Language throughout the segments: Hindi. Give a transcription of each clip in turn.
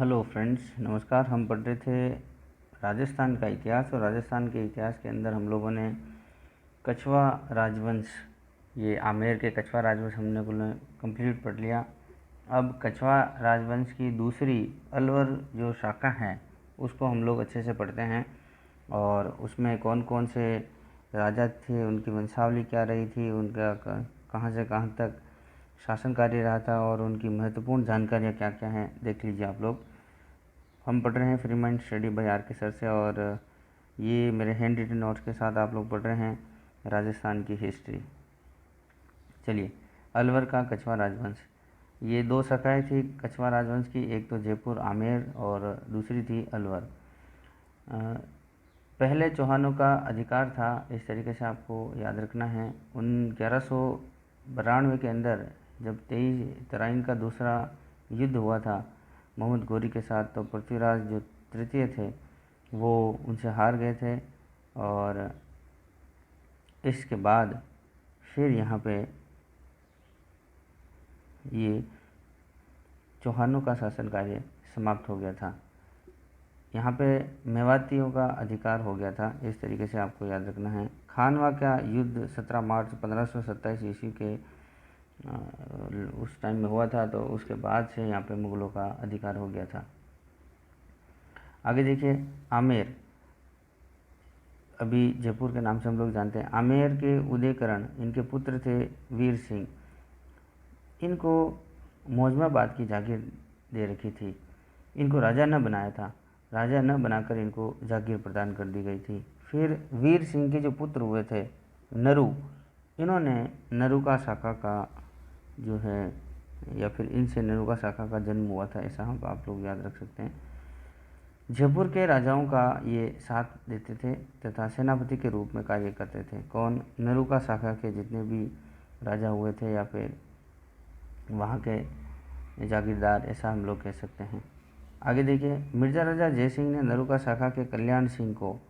हेलो फ्रेंड्स, नमस्कार। हम पढ़ रहे थे राजस्थान का इतिहास, और राजस्थान के इतिहास के अंदर हम लोगों ने कछवा राजवंश, ये आमेर के कछवा राजवंश हमने कंप्लीट पढ़ लिया। अब कछवा राजवंश की दूसरी अलवर जो शाखा है उसको हम लोग अच्छे से पढ़ते हैं, और उसमें कौन कौन से राजा थे, उनकी वंशावली क्या रही थी, उनका कहाँ से कहाँ तक शासन कार्य रहा था, और उनकी महत्वपूर्ण जानकारियाँ क्या क्या हैं देख लीजिए आप लोग। हम पढ़ रहे हैं free mind study by R K sir से, और ये मेरे हैंड रिटन नोट्स के साथ आप लोग पढ़ रहे हैं राजस्थान की हिस्ट्री। चलिए, अलवर का कछवा राजवंश, ये दो शाखाएं थी कछवा राजवंश की, एक तो जयपुर आमेर और दूसरी थी अलवर। पहले चौहानों का अधिकार था, इस तरीके से आपको याद रखना है। 1192 के अंदर जब 23 तराइन का दूसरा युद्ध हुआ था मोहम्मद गोरी के साथ, तो पृथ्वीराज जो तृतीय थे वो उनसे हार गए थे, और इसके बाद फिर यहाँ पे ये चौहानों का शासन कार्य समाप्त हो गया था। यहाँ पे मेवातियों का अधिकार हो गया था, इस तरीके से आपको याद रखना है। खानवा का युद्ध 17 मार्च 1527 ईस्वी के उस टाइम में हुआ था, तो उसके बाद से यहाँ पे मुगलों का अधिकार हो गया था। आगे देखिए, आमेर, अभी जयपुर के नाम से हम लोग जानते हैं। आमेर के उदयकरण, इनके पुत्र थे वीर सिंह। इनको मौजमाबाद की जागीर दे रखी थी, इनको राजा न बनाया था, राजा न बनाकर इनको जागीर प्रदान कर दी गई थी। फिर वीर सिंह के जो पुत्र हुए थे नरू, इन्होंने नरुका शाखा का जो है, या फिर इनसे नरुका शाखा का जन्म हुआ था, ऐसा हम आप लोग याद रख सकते हैं। जयपुर के राजाओं का ये साथ देते थे तथा सेनापति के रूप में कार्य करते थे। कौन? नरुका शाखा के जितने भी राजा हुए थे, या फिर वहाँ के जागीरदार, ऐसा हम लोग कह सकते हैं। आगे देखिए, मिर्जा राजा जयसिंह ने नरुका शाखा के कल्याण सिंह को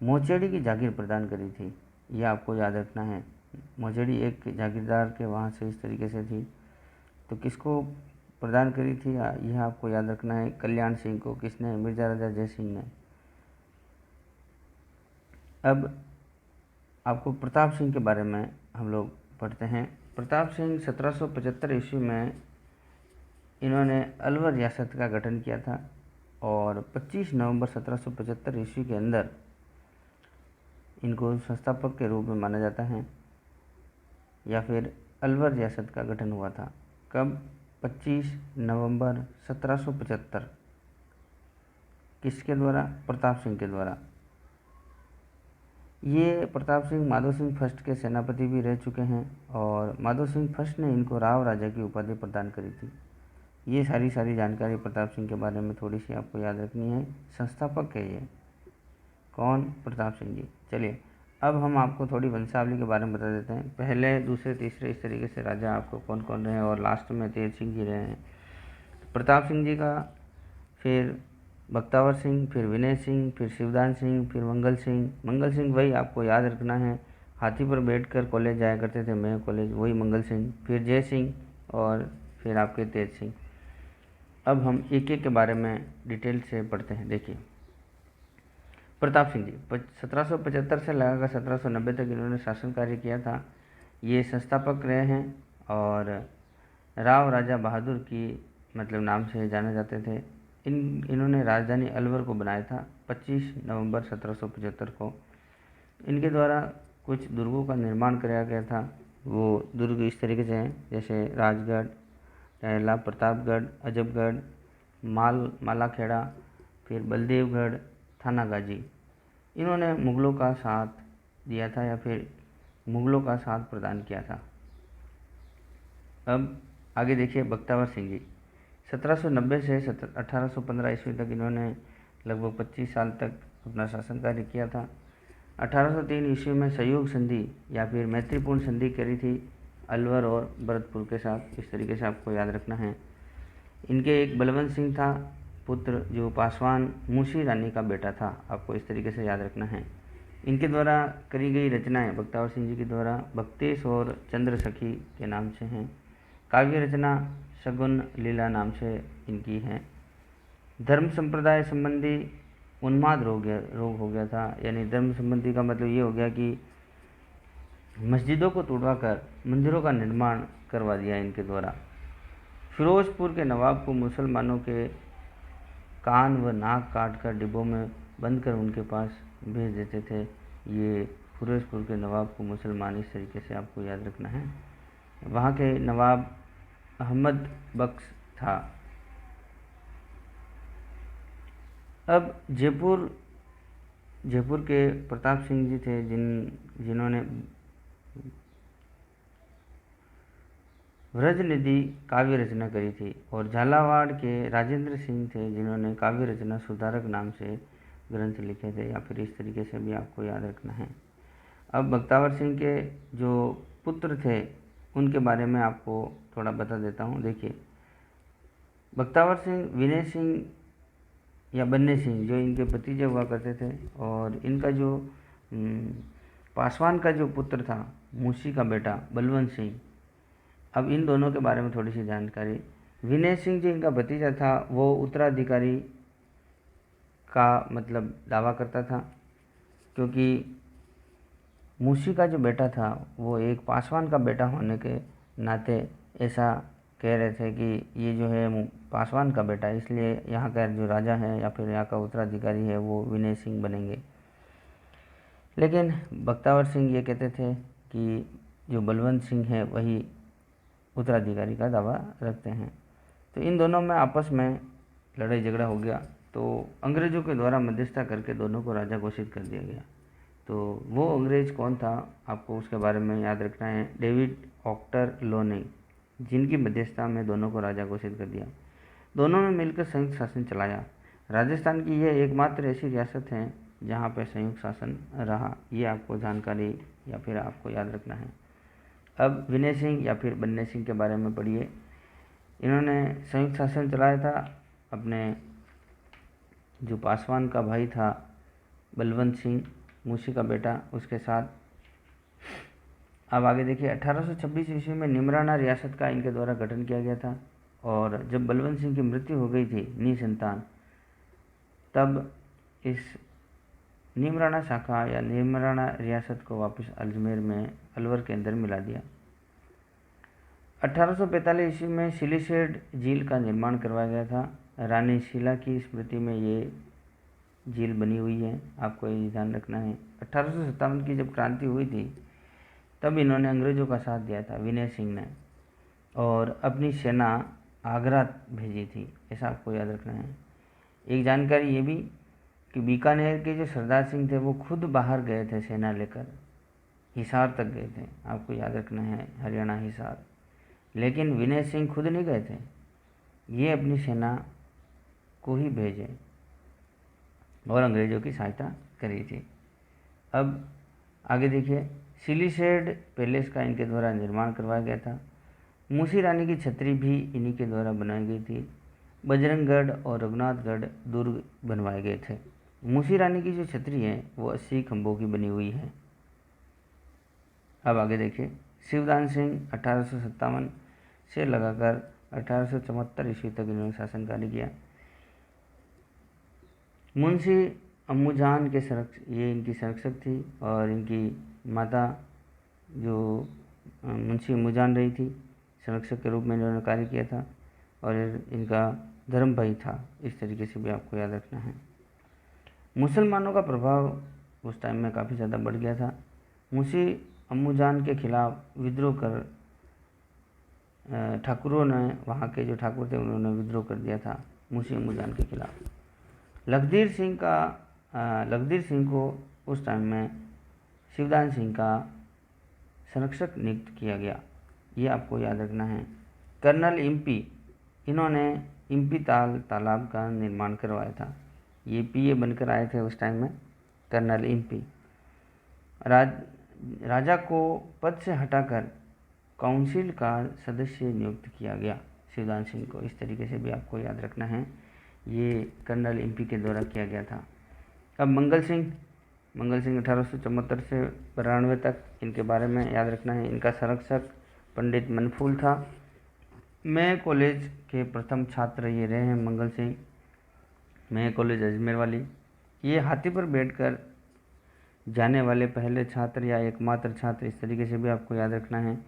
मोचेड़ी की जागीर प्रदान करी थी, यह आपको याद रखना है। मोचेड़ी एक जागीरदार के वहाँ से इस तरीके से थी, तो किसको प्रदान करी थी यह आपको याद रखना है। कल्याण सिंह को। किसने? मिर्जा राजा जयसिंह ने। अब आपको प्रताप सिंह के बारे में हम लोग पढ़ते हैं। प्रताप सिंह 1775 ईस्वी में इन्होंने अलवर रियासत का गठन किया था, और 25 नवंबर 1775 ईस्वी के अंदर इनको संस्थापक के रूप में माना जाता है, या फिर अलवर रियासत का गठन हुआ था। कब? 25 नवंबर 1775। किसके द्वारा? प्रताप सिंह के द्वारा। ये प्रताप सिंह माधो सिंह फर्स्ट के सेनापति भी रह चुके हैं, और माधो सिंह फर्स्ट ने इनको राव राजा की उपाधि प्रदान करी थी। ये सारी जानकारी प्रताप सिंह के बारे में थोड़ी सी आपको याद रखनी है। संस्थापक है ये। कौन? प्रताप सिंह जी। चलिए, अब हम आपको थोड़ी वंशावली के बारे में बता देते हैं। पहले, दूसरे, तीसरे, इस तरीके से राजा आपको कौन कौन रहे हैं, और लास्ट में तेज सिंह जी रहे हैं। प्रताप सिंह जी का, फिर बख्तावर सिंह, फिर विनय सिंह, फिर शिवदान सिंह, फिर मंगल सिंह। मंगल सिंह वही आपको याद रखना है, हाथी पर बैठकर कॉलेज जाया करते थे, मैं कॉलेज, वही मंगल सिंह। फिर जय सिंह, और फिर आपके तेज सिंह। अब हम एक एक के बारे में डिटेल से पढ़ते हैं। देखिए, प्रताप सिंह जी 1775 से लगाकर 1790 तक इन्होंने शासन कार्य किया था। ये संस्थापक रहे हैं, और राव राजा बहादुर की मतलब नाम से जाने जाते थे। इन्होंने राजधानी अलवर को बनाया था 25 नवंबर 1775 को। इनके द्वारा कुछ दुर्गों का निर्माण कराया गया था। वो दुर्ग इस तरीके से हैं, जैसे राजगढ़, टहला, प्रतापगढ़, अजबगढ़, मालाखेड़ा, फिर बलदेवगढ़, थानागाजी। इन्होंने मुगलों का साथ दिया था, या फिर मुगलों का साथ प्रदान किया था। अब आगे देखिए, बख्तावर सिंह जी 1790 से 1815 ईस्वी तक इन्होंने लगभग 25 साल तक अपना शासन कार्य किया था। 1803 ईस्वी में सहयोग संधि या फिर मैत्रीपूर्ण संधि करी थी अलवर और भरतपुर के साथ, इस तरीके से आपको याद रखना है। इनके एक बलवंत सिंह था पुत्र, जो पासवान मूसी रानी का बेटा था, आपको इस तरीके से याद रखना है। इनके द्वारा करी गई रचनाएं बख्तावर सिंह जी के द्वारा भक्तेश और चंद्र सखी के नाम से हैं। काव्य रचना शगुन लीला नाम से इनकी है। धर्म संप्रदाय संबंधी उन्माद रोग हो गया था। यानी धर्म संबंधी का मतलब ये हो गया कि मस्जिदों को तोड़वाकर मंदिरों का निर्माण करवा दिया इनके द्वारा। फिरोजपुर के नवाब को मुसलमानों के कान व नाक काट कर डिब्बों में बंद कर उनके पास भेज देते थे। ये फिरोजपुर के नवाब को मुसलमान इस तरीके से आपको याद रखना है। वहाँ के नवाब अहमद बख्श था। अब जयपुर के प्रताप सिंह जी थे जिन्होंने व्रजनिधि काव्य रचना करी थी, और झालावाड़ के राजेंद्र सिंह थे जिन्होंने काव्य रचना सुधारक नाम से ग्रंथ लिखे थे, या फिर इस तरीके से भी आपको याद रखना है। अब बख्तावर सिंह के जो पुत्र थे उनके बारे में आपको थोड़ा बता देता हूँ। देखिए, बख्तावर सिंह विनय सिंह या बन्ने सिंह जो इनके भतीजे हुआ करते थे, और इनका जो पासवान का जो पुत्र था मूसी का बेटा बलवंत सिंह। अब इन दोनों के बारे में थोड़ी सी जानकारी। विनय सिंह जो इनका भतीजा था वो उत्तराधिकारी का मतलब दावा करता था, क्योंकि मूसी का जो बेटा था वो एक पासवान का बेटा होने के नाते ऐसा कह रहे थे कि ये जो है पासवान का बेटा, इसलिए यहाँ का जो राजा है या फिर यहाँ का उत्तराधिकारी है वो विनय सिंह बनेंगे। लेकिन बख्तावर सिंह ये कहते थे कि जो बलवंत सिंह है वही उत्तराधिकारी का दावा रखते हैं। तो इन दोनों में आपस में लड़ाई झगड़ा हो गया, तो अंग्रेज़ों के द्वारा मध्यस्थता करके दोनों को राजा घोषित कर दिया गया। तो वो अंग्रेज़ कौन था आपको उसके बारे में याद रखना है। डेविड ऑक्टर लो ने, जिनकी मध्यस्थता में दोनों को राजा घोषित कर दिया। दोनों ने मिलकर संयुक्त शासन चलाया। राजस्थान की यह एकमात्र ऐसी रियासत है जहाँ पर संयुक्त शासन रहा। ये आपको जानकारी या फिर आपको याद रखना है। अब विनय सिंह या फिर बन्ने सिंह के बारे में पढ़िए। इन्होंने संयुक्त शासन चलाया था अपने जो पासवान का भाई था बलवंत सिंह मूसी का बेटा उसके साथ। अब आगे देखिए, 1826 ईस्वी में निमराना रियासत का इनके द्वारा गठन किया गया था, और जब बलवंत सिंह की मृत्यु हो गई थी निसंतान, तब इस निमराना शाखा या निमराना रियासत को वापस अजमेर में अलवर के अंदर मिला दिया। 1845 ईस्वी में सिलीशेड झील का निर्माण करवाया गया था। रानी शीला की स्मृति में ये झील बनी हुई है, आपको ये ध्यान रखना है। 1857 की जब क्रांति हुई थी तब इन्होंने अंग्रेज़ों का साथ दिया था विनय सिंह ने, और अपनी सेना आगरा भेजी थी, ऐसा आपको याद रखना है। एक जानकारी ये भी कि बीकानेर के जो सरदार सिंह थे वो खुद बाहर गए थे सेना लेकर, हिसार तक गए थे, आपको याद रखना है, हरियाणा हिसार। लेकिन विनय सिंह खुद नहीं गए थे, ये अपनी सेना को ही भेजे और अंग्रेज़ों की सहायता करी थी। अब आगे देखिए, सिलीशेड पैलेस का इनके द्वारा निर्माण करवाया गया था। मूसी रानी की छतरी भी इन्हीं के द्वारा बनाई गई थी। बजरंगगढ़ और रघुनाथगढ़ दुर्ग बनवाए गए थे। मूसी रानी की जो छतरी है वो 80 खंभों की बनी हुई है। अब आगे देखिए, शिवदान सिंह 1857 से लगाकर 1874 ईस्वी तक इन्होंने शासन कार्य किया। मुंशी अम्मुजान के ये इनकी संरक्षक थी, और इनकी माता जो मुंशी अम्मुजान रही थी संरक्षक के रूप में इन्होंने कार्य किया था, और इनका धर्म भाई था, इस तरीके से भी आपको याद रखना है। मुसलमानों का प्रभाव उस टाइम में काफ़ी ज़्यादा बढ़ गया था। मुंशी अम्मुजान के खिलाफ विद्रोह कर ठाकुरों ने, वहाँ के जो ठाकुर थे उन्होंने विद्रोह कर दिया था मुंशी अम्मुजान के खिलाफ। लखदीर सिंह को उस टाइम में शिवदान सिंह का संरक्षक नियुक्त किया गया, ये आपको याद रखना है। कर्नल इम्पी, इन्होंने इम्पी तालाब का निर्माण करवाया था। ये पीए बनकर आए थे उस टाइम में, कर्नल इम्पी। राजा को पद से हटाकर काउंसिल का सदस्य नियुक्त किया गया शिवदान सिंह को, इस तरीके से भी आपको याद रखना है, ये कर्नल इम्पी के द्वारा किया गया था। अब मंगल सिंह 1874 से 92 तक इनके बारे में याद रखना है। इनका संरक्षक पंडित मनफूल था। मैं कॉलेज के प्रथम छात्र ये रहे हैं मंगल सिंह। में कॉलेज अजमेर वाली। ये हाथी पर बैठकर जाने वाले पहले छात्र या एकमात्र छात्र, इस तरीके से भी आपको याद रखना है।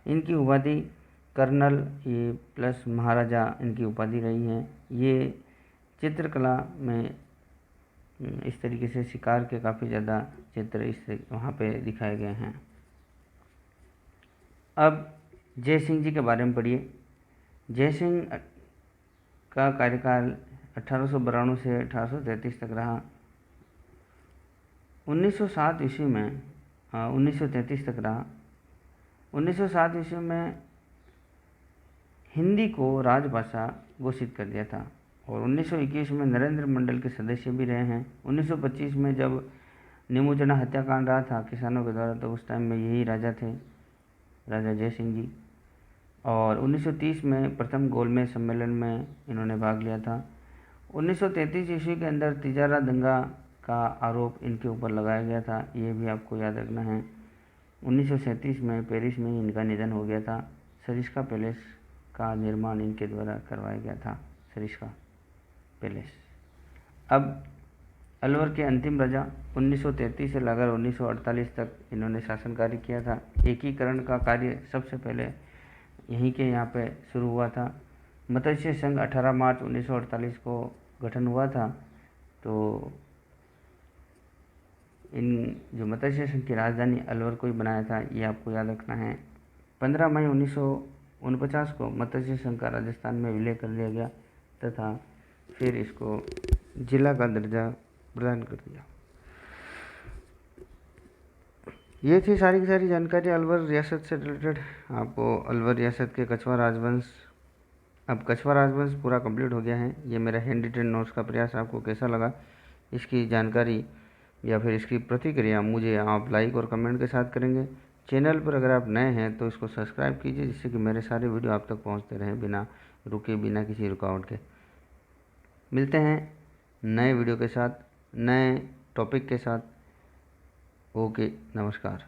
इनकी उपाधि कर्नल, ये प्लस महाराजा इनकी उपाधि रही है। ये चित्रकला में इस तरीके से शिकार के काफ़ी ज़्यादा चित्र इस वहाँ पे दिखाए गए हैं। अब जय सिंह जी के बारे में पढ़िए। जय सिंह का कार्यकाल 1892 से 1833 तक रहा। 1907 ईस्वी में 1933 तक रहा। 1907 ईस्वी में हिंदी को राजभाषा घोषित कर दिया था और 1921 में नरेंद्र मंडल के सदस्य भी रहे हैं। 1925 में जब निमोचना हत्याकांड रहा था किसानों के द्वारा, तो उस टाइम में यही राजा थे, राजा जय सिंह जी। और 1930 में प्रथम गोलमेज सम्मेलन में इन्होंने भाग लिया था। 1933 ईस्वी के अंदर तिजारा दंगा का आरोप इनके ऊपर लगाया गया था, ये भी आपको याद रखना है। 1937 में पेरिस में इनका निधन हो गया था। सरिस्का पैलेस का निर्माण इनके द्वारा करवाया गया था, सरिस्का पैलेस। अब अलवर के अंतिम राजा 1933 से लेकर 1948 तक इन्होंने शासन कार्य किया था। एकीकरण का कार्य सबसे पहले यहीं के यहाँ पे शुरू हुआ था। मत्स्य संघ 18 मार्च 1948 को गठन हुआ था। तो इन जो मत्स्य संघ की राजधानी अलवर को ही बनाया था, ये आपको याद रखना है। 15 मई 1949 को मत्स्य संघ का राजस्थान में विलय कर दिया गया तथा फिर इसको जिला का दर्जा प्रदान कर दिया। ये थी सारी की सारी जानकारी अलवर रियासत से रिलेटेड। आपको अलवर रियासत के कछवा राजवंश, अब कछवा राजवंश पूरा कंप्लीट हो गया है। ये मेरा हैंड रिटन नोट्स का प्रयास आपको कैसा लगा, इसकी जानकारी या फिर इसकी प्रतिक्रिया मुझे आप लाइक और कमेंट के साथ करेंगे। चैनल पर अगर आप नए हैं तो इसको सब्सक्राइब कीजिए, जिससे कि मेरे सारे वीडियो आप तक पहुंचते रहें बिना रुके, बिना किसी रुकावट के। मिलते हैं नए वीडियो के साथ, नए टॉपिक के साथ। ओके, नमस्कार।